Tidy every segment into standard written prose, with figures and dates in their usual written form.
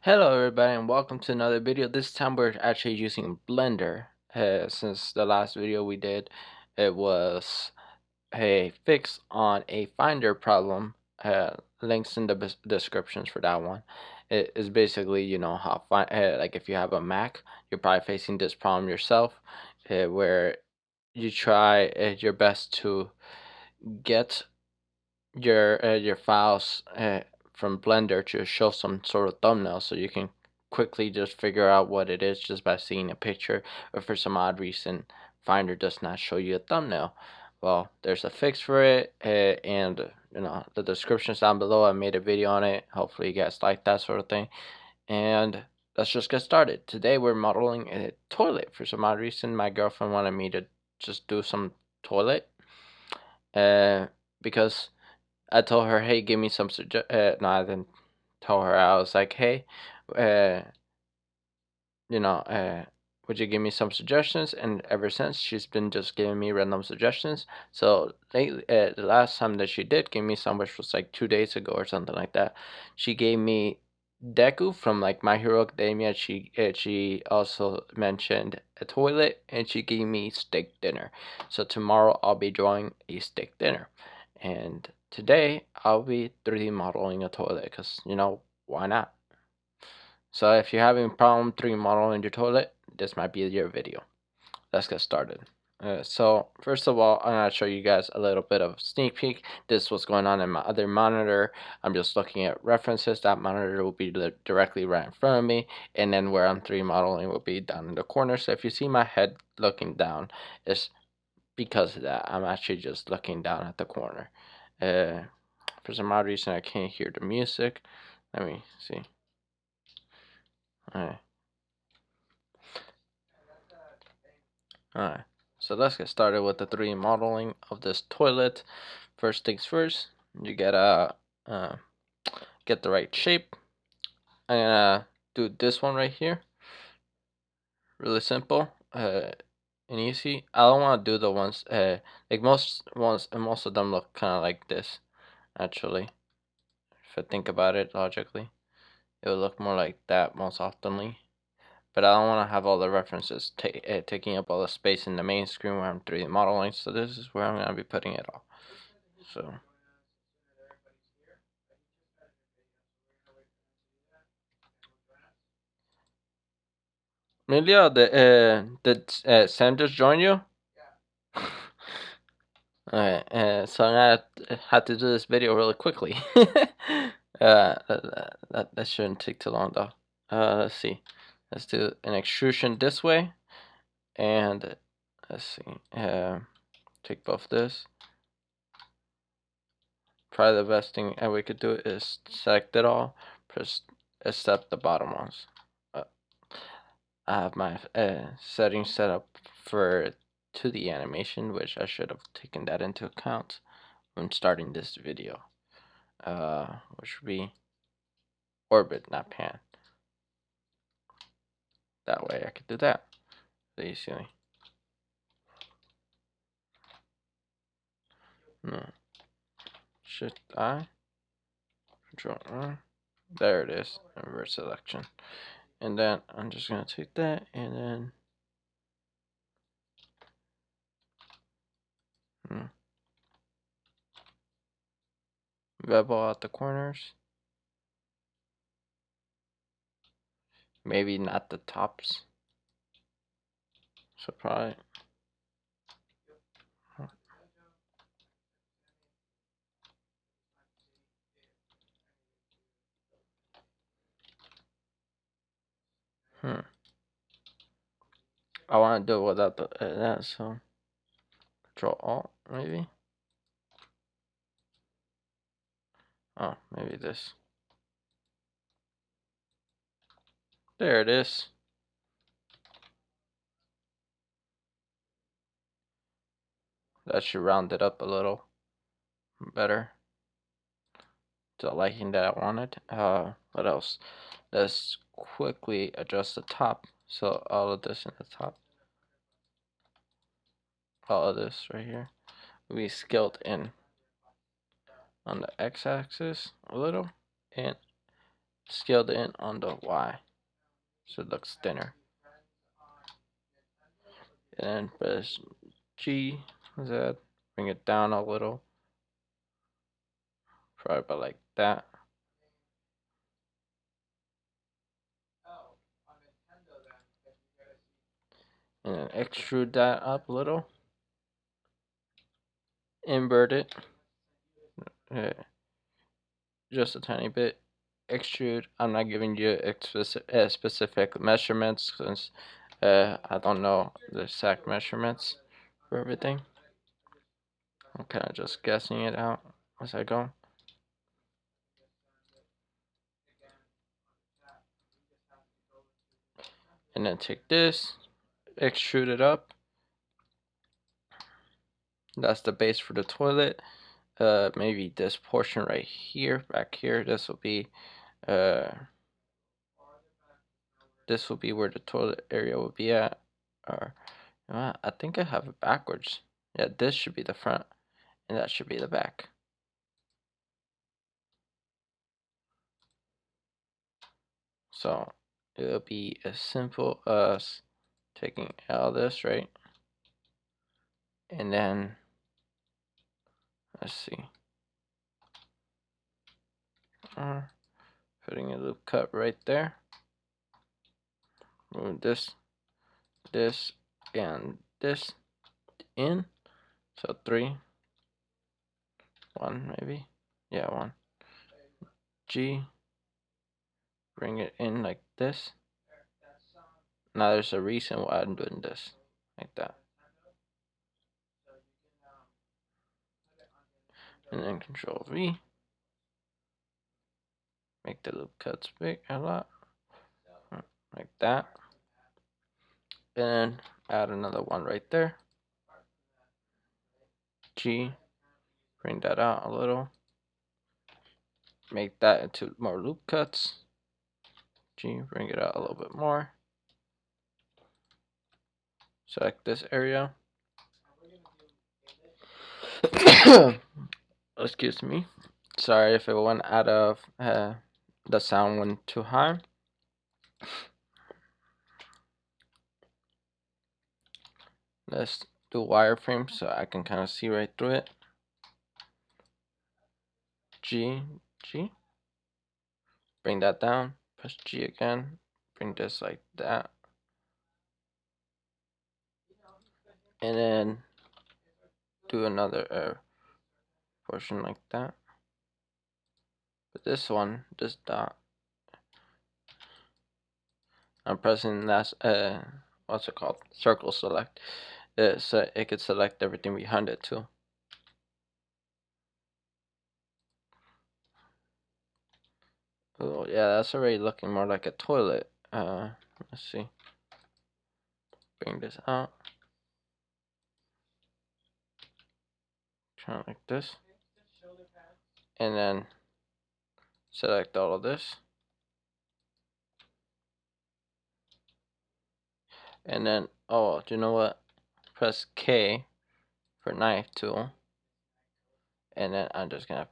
Hello everybody and welcome to another video. This time we're actually using Blender. Since the last video we did, it was a fix on a Finder problem. Links in the descriptions for that one. It is basically, you know, how like if you have a Mac, you're probably facing this problem yourself, where you try your best to get your files from Blender to show some sort of thumbnail, so you can quickly just figure out what it is just by seeing a picture, or for some odd reason Finder does not show you a thumbnail. Well, there's a fix for it, and you know, the description's down below. I made a video on it. Hopefully you guys like that sort of thing, and let's just get started. Today we're modeling a toilet. For some odd reason my girlfriend wanted me to just do some toilet, because I told her, hey, give me some no, I didn't tell her. I was like, hey, uh, you know, would you give me some suggestions? And ever since, she's been just giving me random suggestions. So lately, the last time that she did give me some, which was like 2 days ago or something like that, she gave me Deku from like My Hero Academia. She also mentioned a toilet, and she gave me steak dinner. So tomorrow I'll be drawing a steak dinner, and today I'll be 3D modeling a toilet, because you know, why not? So if you're having problem 3D modeling your toilet, this might be your video. Let's get started. So first of all, I'm gonna show you guys a little bit of sneak peek. This is what's going on in my other monitor. I'm just looking at references. That monitor will be directly right in front of me, and then where I'm 3D modeling will be down in the corner. So if you see my head looking down, it's because of that. I'm actually just looking down at the corner. For some odd reason, I can't hear the music. Let me see. Alright. Alright, so let's get started with the 3D modeling of this toilet. First things first, you gotta get the right shape. I'm gonna do this one right here. Really simple and easy. I don't want to do the ones like most of them look kind of like this. Actually, if I think about it logically, it would look more like that most oftenly. But I don't want to have all the references taking up all the space in the main screen where I'm 3D modeling, so this is where I'm going to be putting it all. So Amelia, did Sam just join you? Alright, so I'm gonna have to do this video really quickly. That shouldn't take too long though. Let's see. Let's do an extrusion this way, and let's see. Take both this. Probably the best thing we could do is select it all, press except the bottom ones. I have my settings set up for 2D animation, which I should have taken that into account when starting this video. Which would be orbit, not pan. That way I could do that easily. No. Shift I, Control R. There it is, reverse selection. And then I'm just gonna take that and then bevel out the corners. Maybe not the tops. So probably. I want to do it without the that, so Control Alt maybe. Oh, maybe this. There it is. That should round it up a little better to the liking that I wanted. What else? Let's quickly adjust the top. So all of this in the top. All of this right here will be scaled in. on the x-axis a little and scaled in on the y so it looks thinner. And then press G, Z, bring it down a little, probably about like that. And then extrude that up a little, invert it, just a tiny bit, extrude. I'm not giving you specific measurements since I don't know the exact measurements for everything. I'm kind of just guessing it out as I go. And then take this, extrude it up. That's the base for the toilet. Maybe this portion right here, back here, this will be where the toilet area will be at. Or I think I have it backwards. Yeah, this should be the front and that should be the back. So it'll be as simple as taking all this, right? And then let's see. Putting a loop cut right there. Move this, and this in. So 3, 1 maybe. Yeah, 1. G. Bring it in like this. Now there's a reason why I'm doing this like that. And then Control V. Make the loop cuts big a lot. Like that. And add another one right there. G. Bring that out a little. Make that into more loop cuts. G. Bring it out a little bit more. Select this area. Excuse me. Sorry if it went out of the sound went too high. Let's do wireframe so I can kind of see right through it. G. Bring that down. Press G again. Bring this like that. And then do another portion like that. But this one, this dot, I'm pressing that what's it called? Circle select. So it could select everything behind it too. Oh yeah, that's already looking more like a toilet. Let's see. Bring this out. Kind of like this. And then select all of this. And then, oh, do you know what? Press K for knife tool. And then I'm just gonna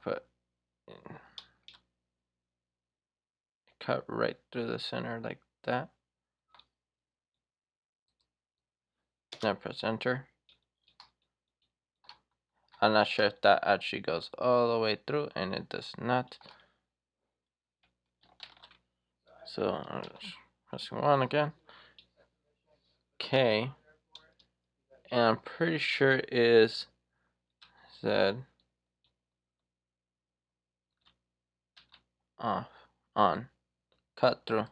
cut right through the center like that. Then press enter. I'm not sure if that actually goes all the way through, and it does not. So I'm just pressing 1 again. K. And I'm pretty sure it is Z. Off. On. Cut through.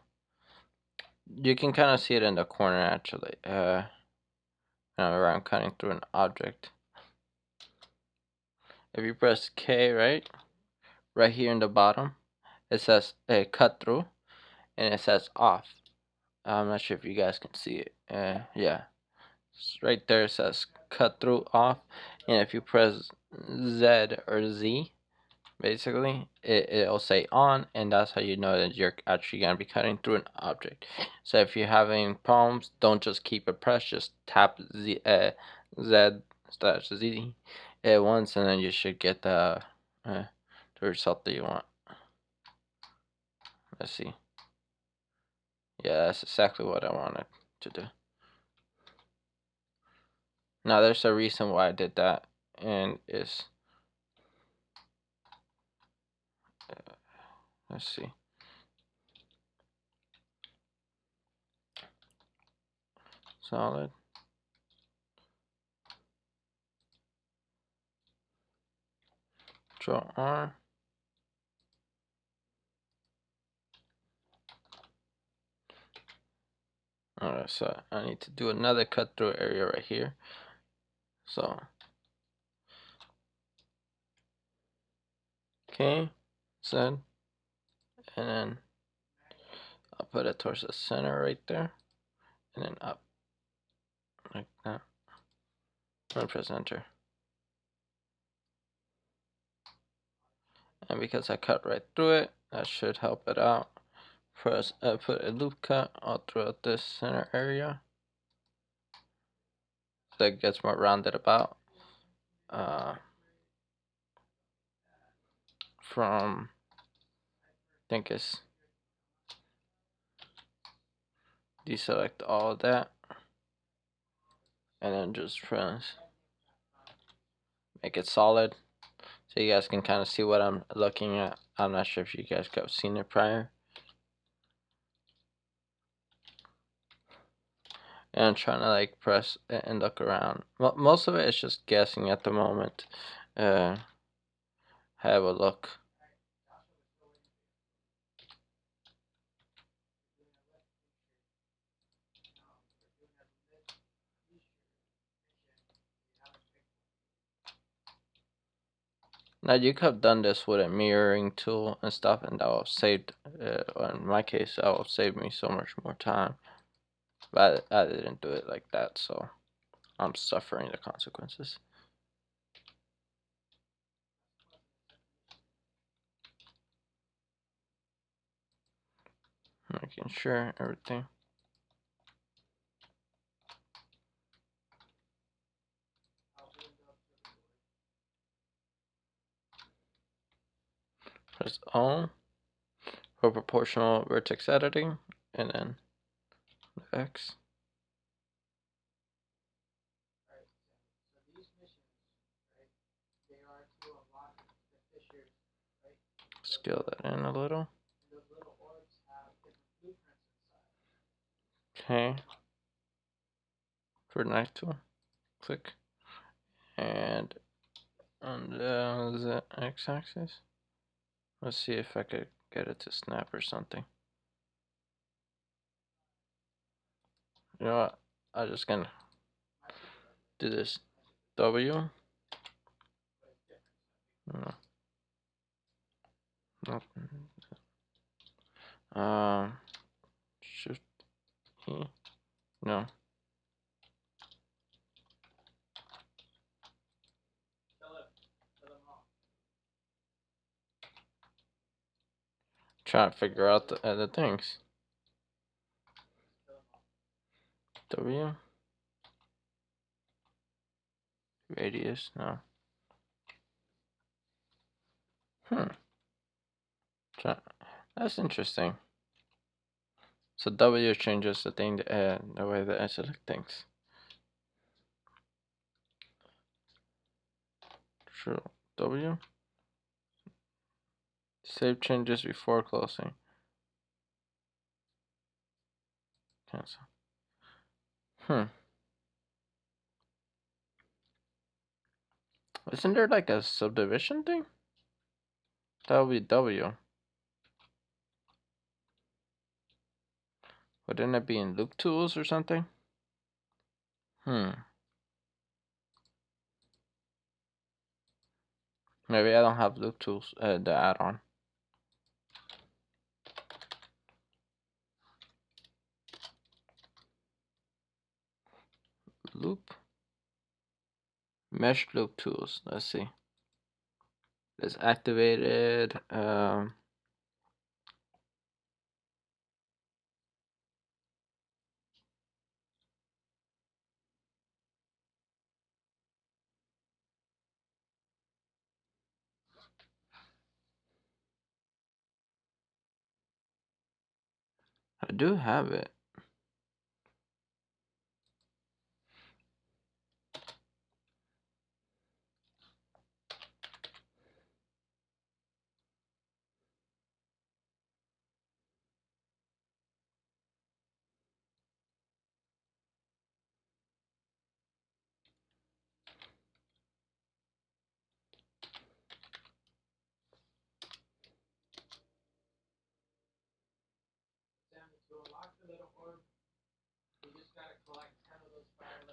You can kind of see it in the corner actually. Whenever I'm cutting through an object. If you press K, right here in the bottom, it says cut through, and it says off. I'm not sure if you guys can see it. Yeah, right there it says cut through off, and if you press Z or Z, basically it'll say on, and that's how you know that you're actually gonna be cutting through an object. So if you're having problems, don't just keep it pressed, just tap Z Z/Z once, and then you should get the the result that you want. Let's see. Yeah, that's exactly what I wanted to do. Now there's a reason why I did that, and it's let's see. Solid. Draw R. Alright, so I need to do another cut through area right here. So okay, Z, and then I'll put it towards the center right there, and then up like that. And press enter. And because I cut right through it, that should help it out. Press put a loop cut all throughout this center area, so it gets more rounded about. From I think it's deselect all of that, and then just press make it solid, so you guys can kind of see what I'm looking at. I'm not sure if you guys have seen it prior. And I'm trying to like press and look around. Most of it is just guessing at the moment. Have a look. Now you could have done this with a mirroring tool and stuff, and that will have saved, in my case, that will have saved me so much more time. But I didn't do it like that, so I'm suffering the consequences. Making sure everything. Press O for proportional vertex editing, and then X. Scale that in a little. Okay. For knife tool, click, and on the x-axis, let's see if I could get it to snap or something. You know what? I'm just gonna do this W. No. Nope. Shift E. No. Trying to figure out the things. W. Radius. No. That's interesting. So W changes the thing, the way that I select things. True. W. Save changes before closing. Cancel. Isn't there like a subdivision thing? That would be W. Wouldn't it be in loop tools or something? Maybe I don't have loop tools, the add-on. Loop. Mesh loop tools. Let's see. It's activated. I do have it.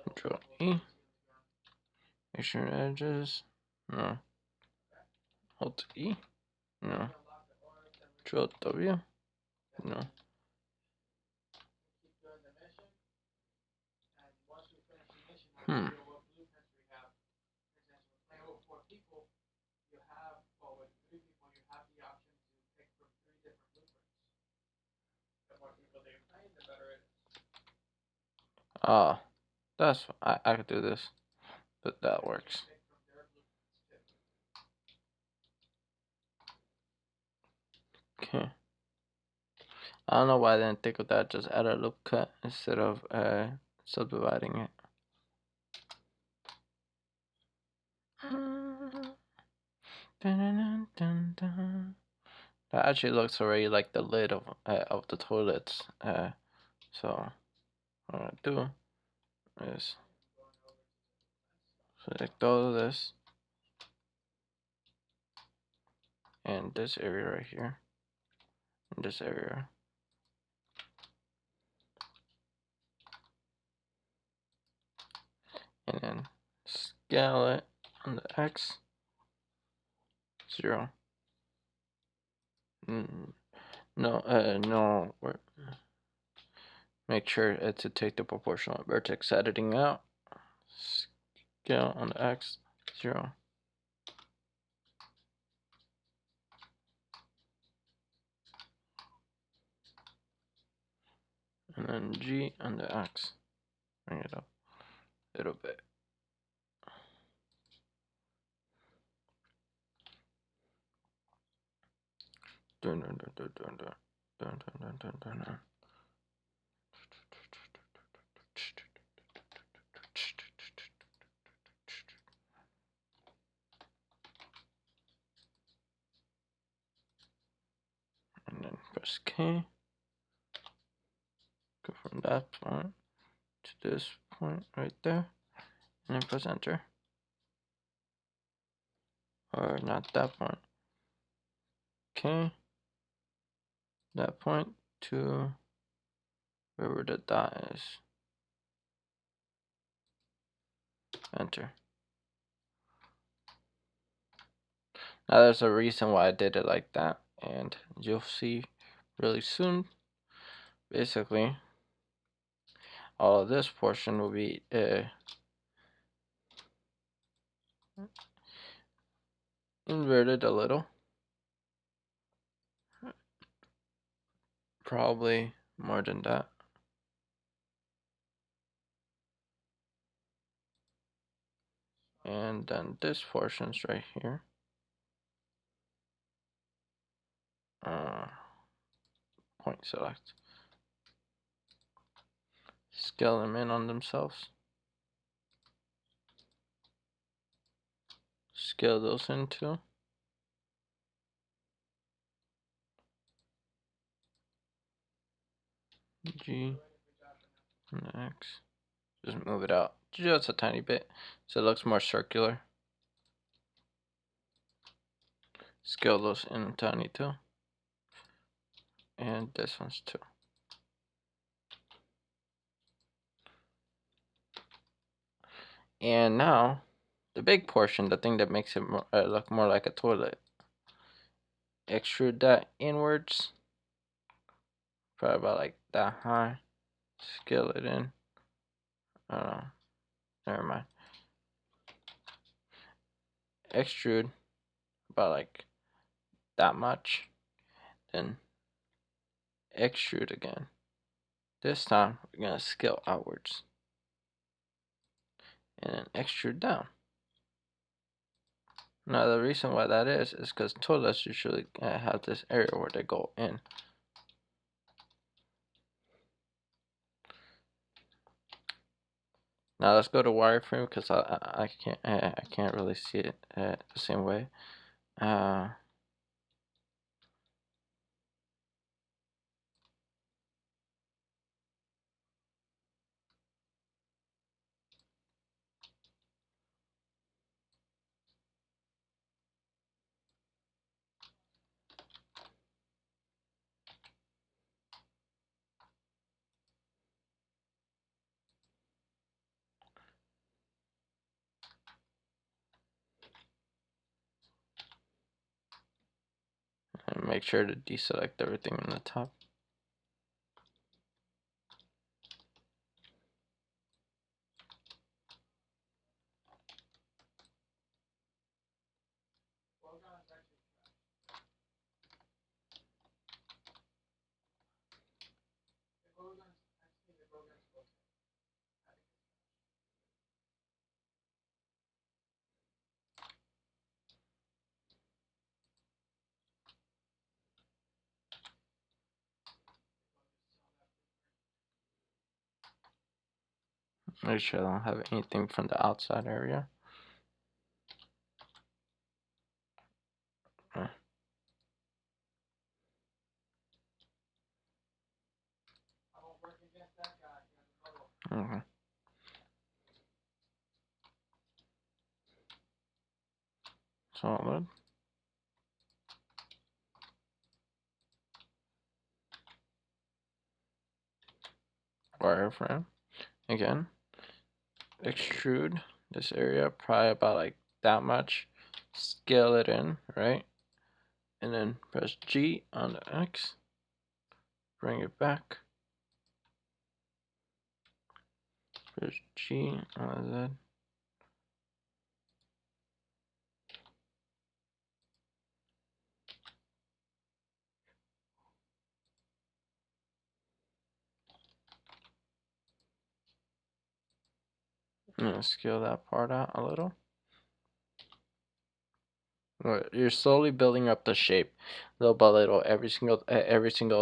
Control E. Make sure edges. No. Alt E. No. Control W. No. Hmm. Ah, I could do this, but that works. Okay. I don't know why I didn't think of that. Just add a loop cut instead of subdividing it. That actually looks already like the lid of the toilets. So what I'm gonna do is select all of this and this area right here, and this area, and then scale it on the X 0. No. Make sure to take the proportional vertex editing out. Scale on the X 0. And then G on the X. Bring it up a little bit. Dun, dun, dun, dun, dun, dun. Dun, dun, dun, dun, dun. And then press K. Go from that point to this point right there. And then press enter. Or not that point. Okay. That point to wherever the dot is. Enter. Now there's a reason why I did it like that, and you'll see really soon. Basically, all of this portion will be inverted a little. Probably more than that. And then this portion's right here. Point select. Scale them in on themselves. Scale those in too. G and X. Just move it out just a tiny bit so it looks more circular. Scale those in tiny too. And this one's too. And now, the big portion, the thing that makes it look more like a toilet. Extrude that inwards. Probably about like that high. Scale it in. I don't know. Never mind. Extrude about like that much. Then extrude again. This time, we're going to scale outwards. And then extrude down. Now the reason why that is because toilets usually have this area where they go in. Now let's go to wireframe because I can't really see it the same way. And make sure to deselect everything in the top. Make sure I don't have anything from the outside area. Okay. Solid. Wireframe. Again, extrude this area probably about like that much. Scale it in, right? And then press G on the X. Bring it back. Press G on the Z. And scale that part out a little. You're slowly building up the shape, little by little. Every single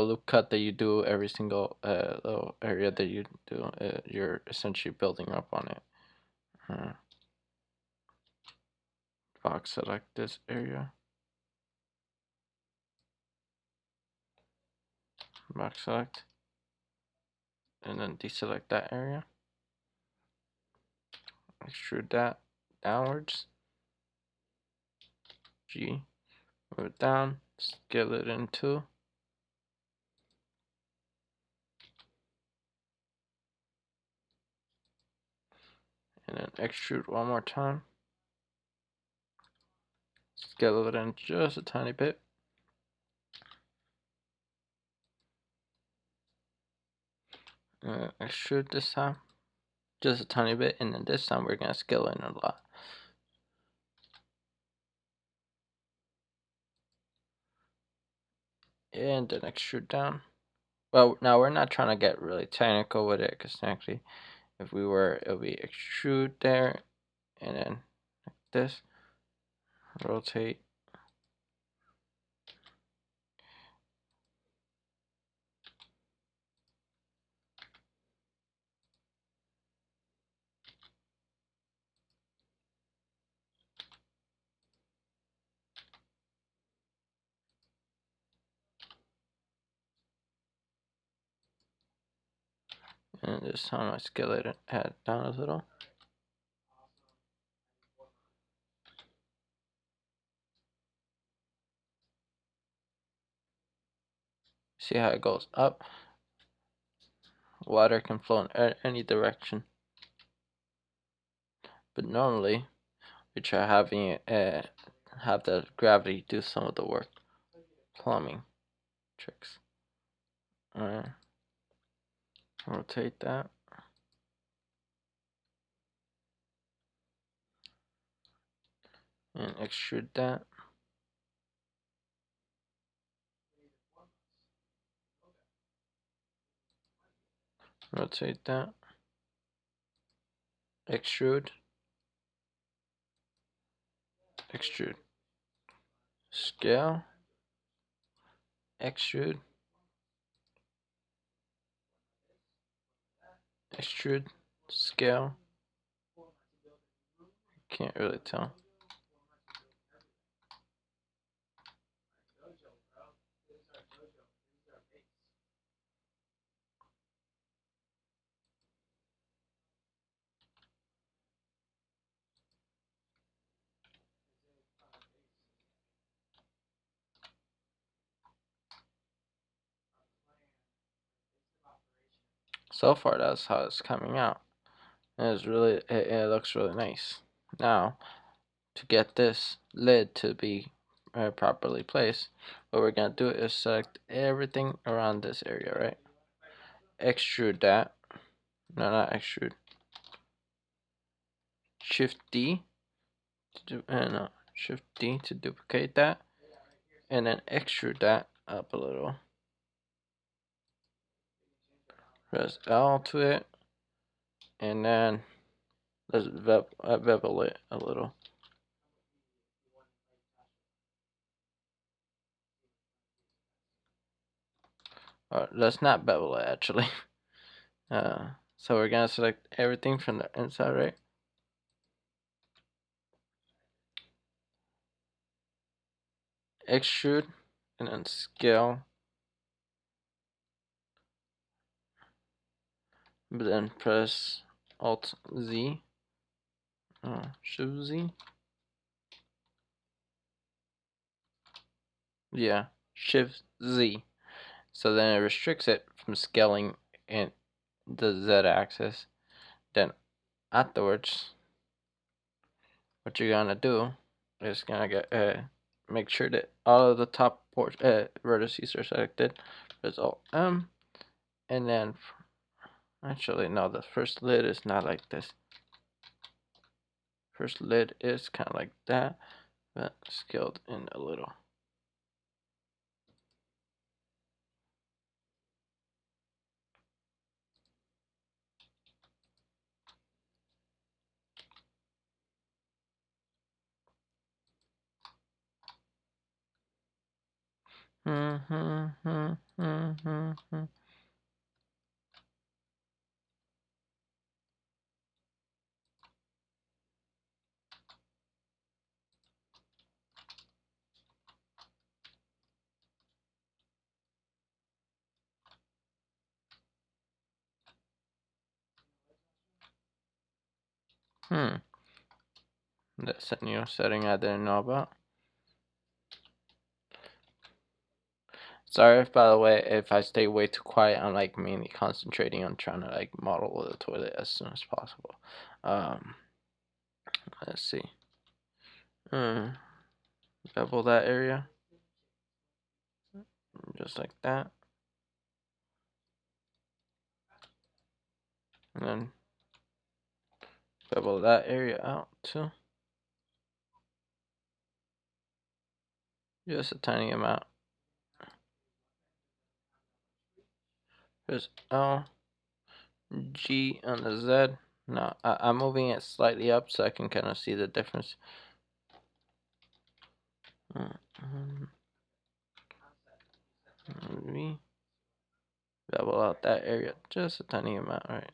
loop cut that you do, every single little area that you do, you're essentially building up on it. Box select this area. Box select, and then deselect that area. Extrude that downwards. G, move it down, scale it in two. And then extrude one more time. Scale it in just a tiny bit. Extrude this time, just a tiny bit, and then this time we're gonna scale in a lot. And then extrude down. Well, now we're not trying to get really technical with it, because technically, if we were, it would be extrude there, and then like this, rotate. And this time I scale it down a little. See how it goes up? Water can flow in any direction. But normally, we try having it have the gravity do some of the work. Plumbing tricks. Rotate that. And extrude that. Rotate that. Extrude. Extrude. Scale. Extrude. Extrude. Scale. Can't really tell. So far, that's how it's coming out. And it's really, it looks really nice. Now, to get this lid to be properly placed, what we're gonna do is select everything around this area, right? Extrude that. No, not extrude. Shift D to do, no, Shift D to duplicate that, and then extrude that up a little. Press L to it, and then let's bevel it a little. Let's not bevel it actually. So we're gonna select everything from the inside, right? Extrude, and then scale. But then press Alt Z. Shift Z. Yeah, Shift Z. So then it restricts it from scaling in the Z axis. Then afterwards, what you're gonna do is gonna get make sure that all of the top vertices are selected. Press Alt M, and then actually no, the first lid is not like this. First lid is kind of like that, but scaled in a little. That's a new setting I didn't know about. Sorry if, by the way, if I stay way too quiet. I'm like mainly concentrating on trying to like model the toilet as soon as possible. Let's see. Bevel that area, just like that, and then bevel that area out too. Just a tiny amount. There's L, G on the Z. No, I'm moving it slightly up so I can kind of see the difference. V. Bevel out that area just a tiny amount, right?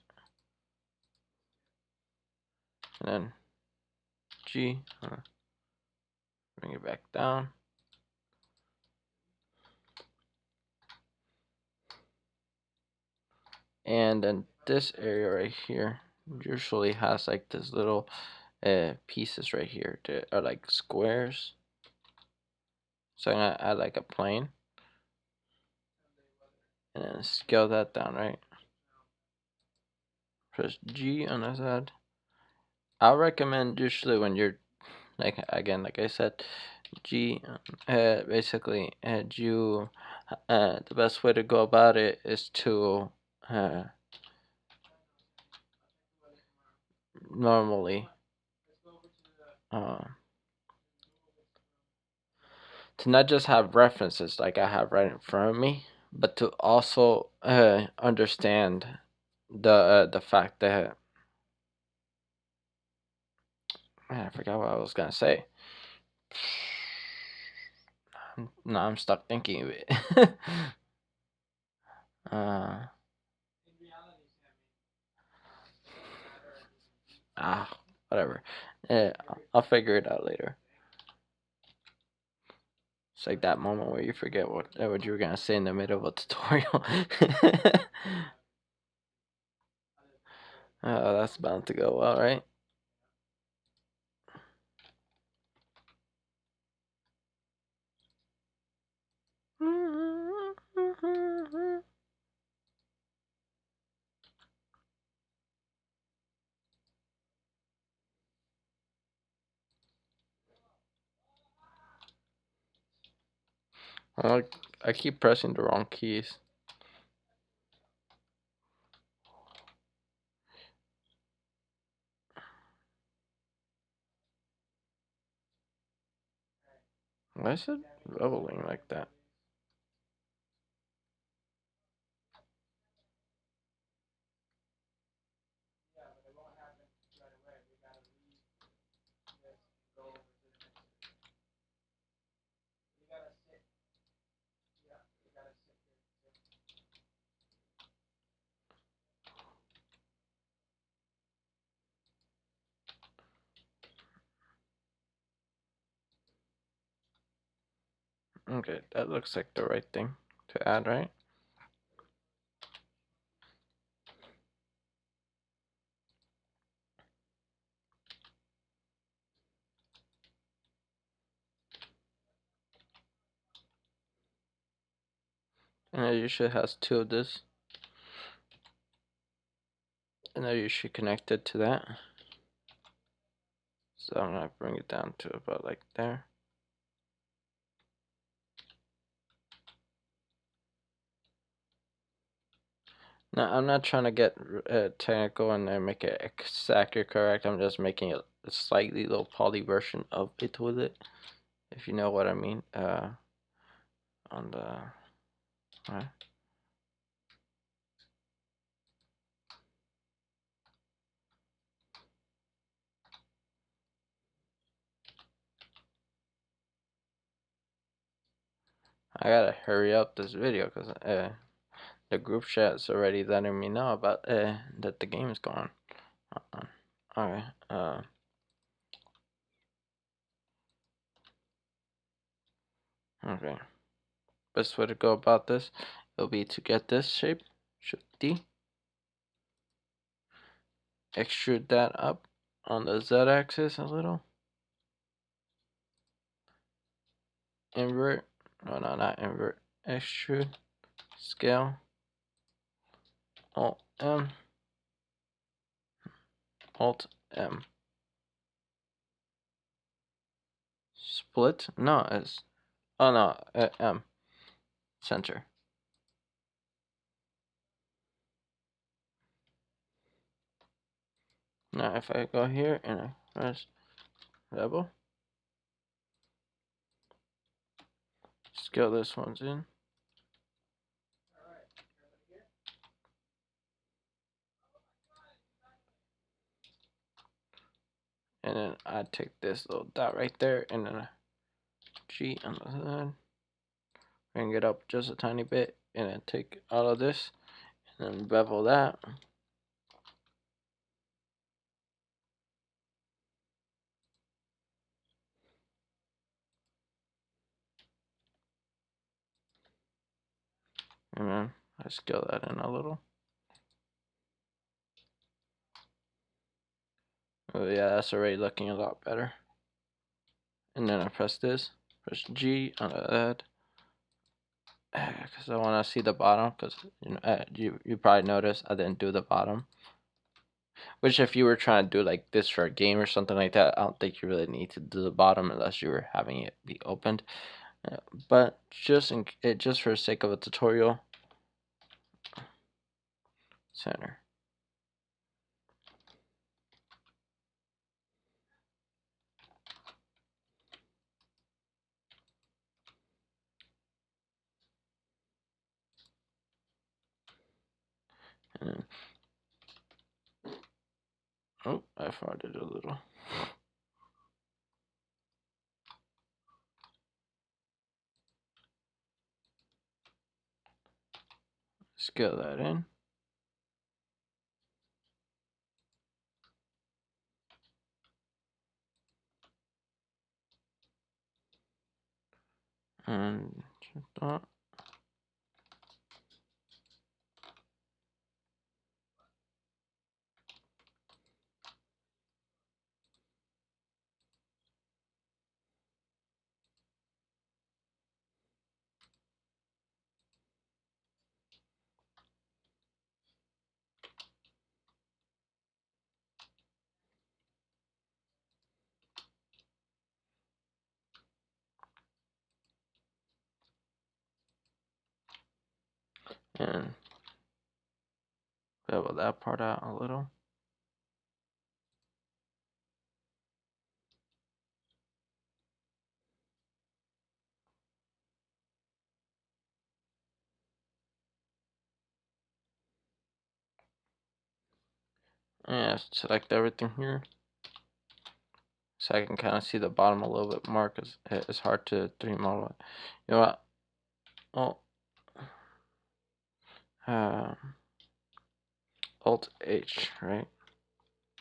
And then G. Bring it back down. And then this area right here usually has like this little pieces right here that are like squares. So I'm gonna add like a plane and then scale that down, right? Press G on the side. I'll recommend usually when you're like, again, like I said, G, basically, you, the best way to go about it is to normally to not just have references like I have right in front of me, but to also understand the fact that man, I forgot what I was gonna say. No, I'm stuck thinking of it. uh, whatever. Yeah, I'll figure it out later. It's like that moment where you forget what you were gonna say in the middle of a tutorial. Oh, that's bound to go well, right? I keep pressing the wrong keys. Why is it leveling like that? Okay, that looks like the right thing to add, right? And it usually has two of this. And then you should connect it to that. So I'm gonna bring it down to about like there. Now I'm not trying to get technical and make it exactly correct. I'm just making it a slightly low poly version of it with it, if you know what I mean. On the right. I gotta hurry up this video because the group chat's already letting me know about that the game's gone. Alright. Okay. Best way to go about this will be to get this shape, Shift D, extrude that up on the Z-axis a little, invert, no, not invert, extrude, scale, Alt M, Alt M, split, no, it's, oh no, M, center. Now if I go here and I press Rebel, scale this one's in. And then I take this little dot right there and then a G on the side. Bring it up just a tiny bit and then take all of this and then bevel that. And then I scale that in a little. Oh yeah, that's already looking a lot better. And then I press this, press G on that, because I want to see the bottom. Because you probably noticed I didn't do the bottom. Which if you were trying to do like this for a game or something like that, I don't think you really need to do the bottom unless you were having it be opened. But just for the sake of a tutorial, center. And oh, I farted a little. Scale that in. and that. And bevel that part out a little. And select everything here, so I can kind of see the bottom a little bit more, because it's hard to 3D model it. You know what? Well, Alt H, right?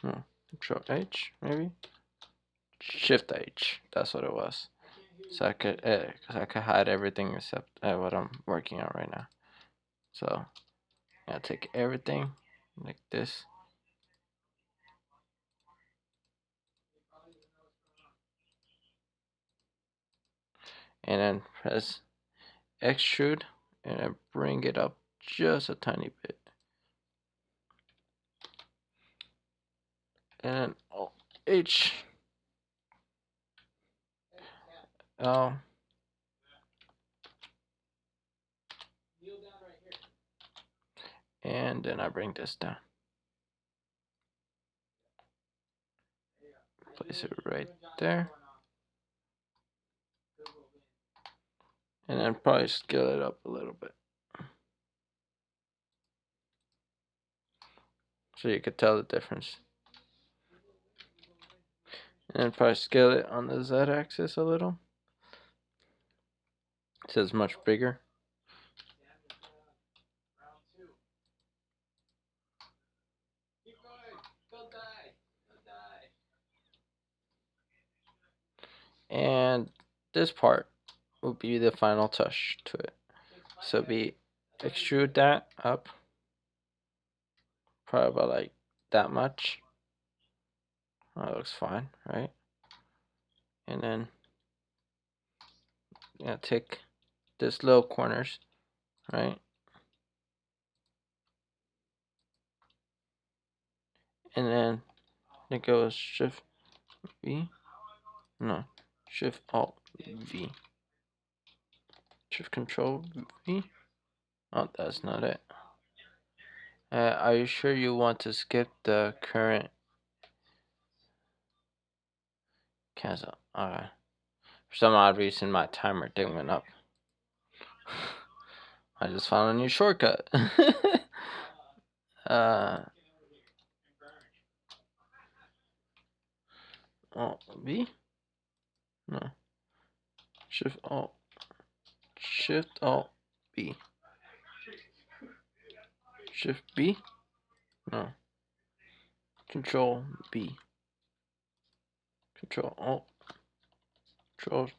No, Control H, maybe. Shift H. That's what it was. So I could, cause I could hide everything except what I'm working on right now. So I take everything like this. And then press extrude and then bring it up just a tiny bit. And then H. And then I bring this down. Place it right there. And then probably scale it up a little bit, so you could tell the difference. And then probably scale it on the Z axis a little, so it's much bigger. And this part will be the final touch to it. So we extrude that up, probably about like that much. That looks fine, right? And then take this little corners, right? And then it goes Shift V. No, Shift Alt V. Shift Control V. Oh, that's not it. Are you sure you want to skip the current cancel? Alright. For some odd reason, my timer thing went up. I just found a new shortcut. Alt V? No. Shift Alt B. Shift B? No. Control B. Control Alt. Control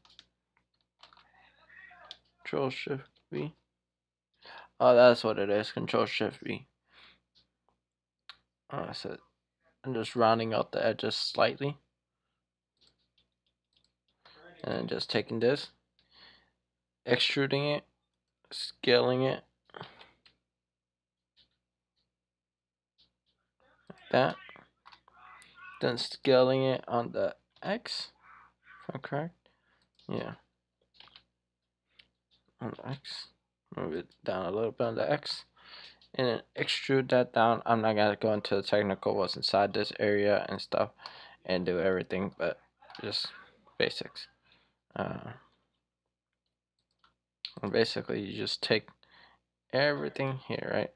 Shift B. Oh, that's what it is. Control Shift B. So I'm just rounding out the edges slightly. And then just taking this, extruding it, scaling it, like that. Then scaling it on the X, if I'm correct. Yeah. On the X. Move it down a little bit on the X. And then extrude that down. I'm not gonna go into the technical what's inside this area and stuff and do everything, but just basics. Basically you just take everything here, right?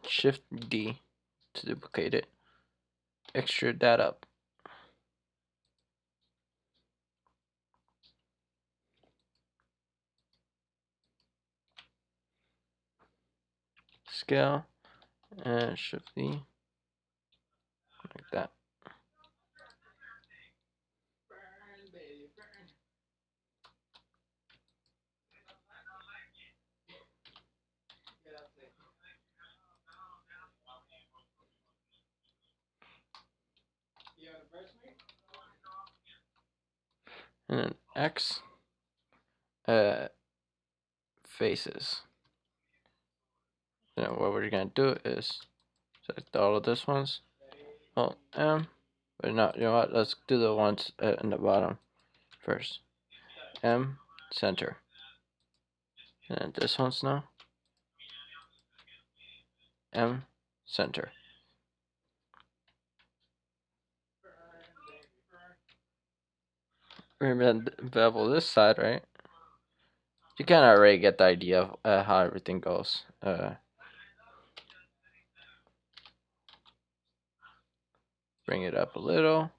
Shift D to duplicate it. Extrude that up. Scale and Shift D. like that. And then X faces. Then what we're gonna do is select all of these ones. Oh, but no, you know what? Let's do the ones in the bottom first. M center. And then this one's now M center. We're gonna bevel this side, right? You kind of already get the idea of how everything goes. Bring it up a little.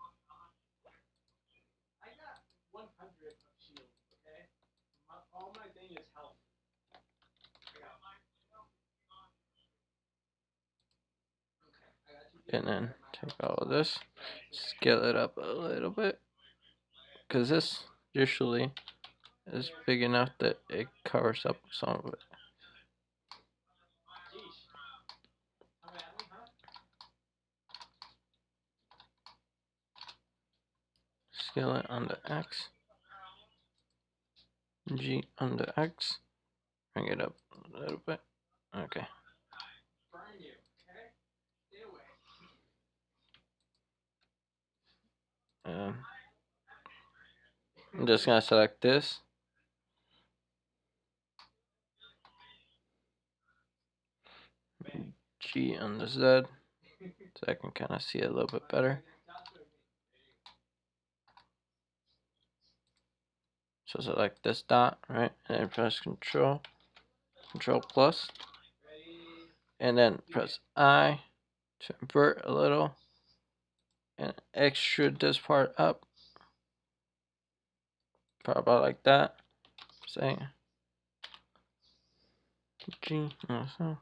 And then take all of this, scale it up a little bit, because this usually is big enough that it covers up some of it. Scale it on the X, G on the X, bring it up a little bit. Okay. I'm just gonna select this. G on the Z, so I can kind of see it a little bit better. So select this dot, right, and then press Control plus, and then press I to invert a little, and extrude this part up, probably about like that. Say G, also.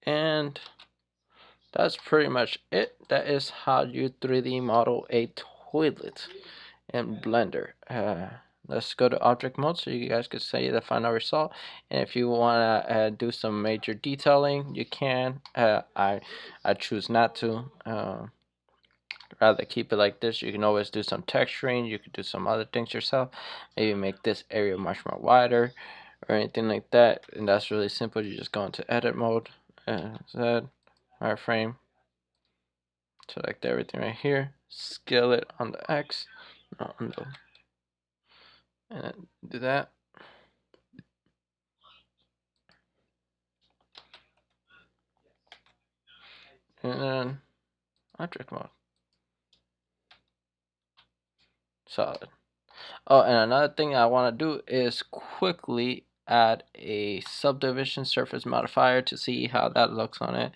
And that's pretty much it. That is how you 3D model a toilet in Blender. Let's go to object mode so you guys can see the final result. And if you want to do some major detailing, you can. I choose not to. Rather keep it like this. You can always do some texturing. You could do some other things yourself. Maybe make this area much more wider or anything like that. And that's really simple. You just go into edit mode, Z, wireframe, select everything right here, scale it on the X, not on the, and then do that. And then object mode. Solid. Oh, and another thing I want to do is quickly add a subdivision surface modifier to see how that looks on it.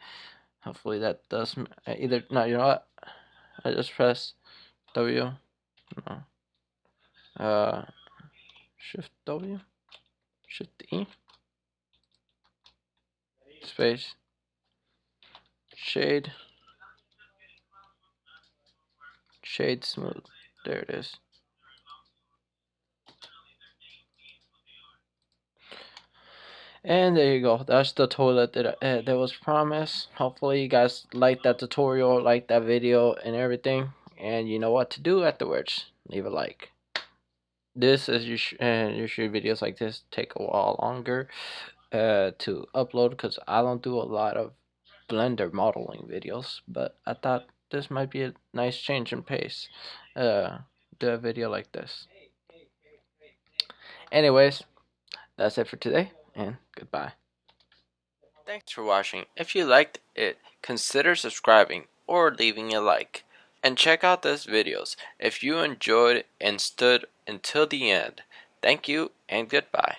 Hopefully that does either. No, you know what? I just press W. No. Shift W. Shift E. Space. Shade. Shade smooth. There it is. And there you go. That's the toilet that was promised. Hopefully you guys liked that tutorial, liked that video and everything. And you know what to do afterwards. Leave a like. This is usually videos like this take a while longer to upload because I don't do a lot of Blender modeling videos. But I thought this might be a nice change in pace. Do a video like this. Anyways, that's it for today, and goodbye. Thanks for watching. If you liked it, consider subscribing or leaving a like. And check out these videos if you enjoyed and stood until the end. Thank you and goodbye.